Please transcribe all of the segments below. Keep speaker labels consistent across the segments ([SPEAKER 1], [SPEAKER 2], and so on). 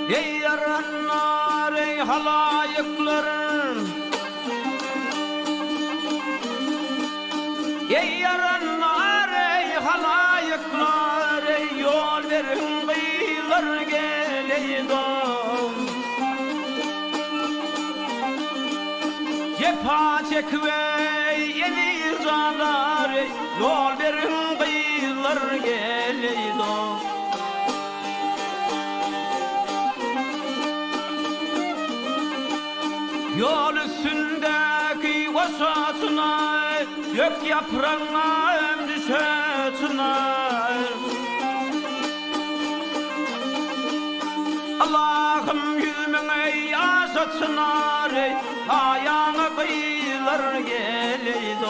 [SPEAKER 1] Ey yaranlar, ey halayıklarım, ey yaranlar, ey halayıklar, ey yol verin kıyılar geleydim. Cepa çekvey yeni rızalar, ey yol verin kıyılar geleydim. Yol üstündeki vasatına, gök yaprağına düşetine. Allah'ım yüzümün ey asatına, ey ayağına kıyılar geleydi.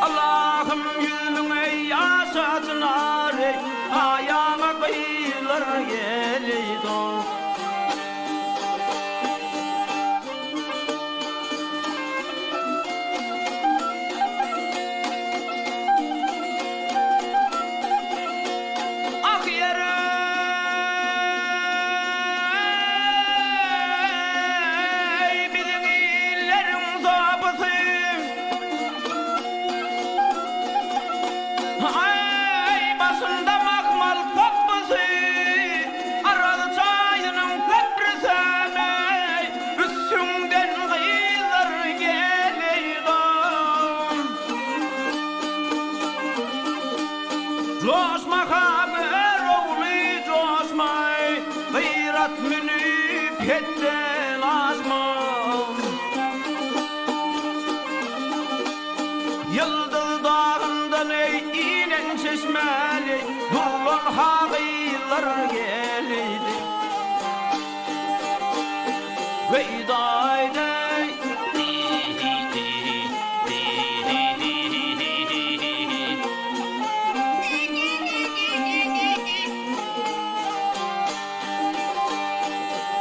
[SPEAKER 1] Allah'ım yüzümün ey asatına, ey ayağına kıyılar geleydi. Coşma haber oğlu coşmay, gayret minip hetten azmam. Yıldız dağından ey inen çeşmeli, nurlan hağıylar geleydi. Veydayday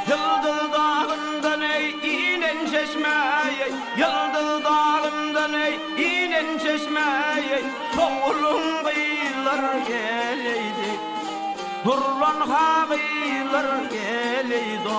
[SPEAKER 1] Yıldız dağından ey inen çeşmeye, yıldız dağından ey inen çeşmeye, toğulun kıyılar geleydi, nurlan hağıylar geleydi.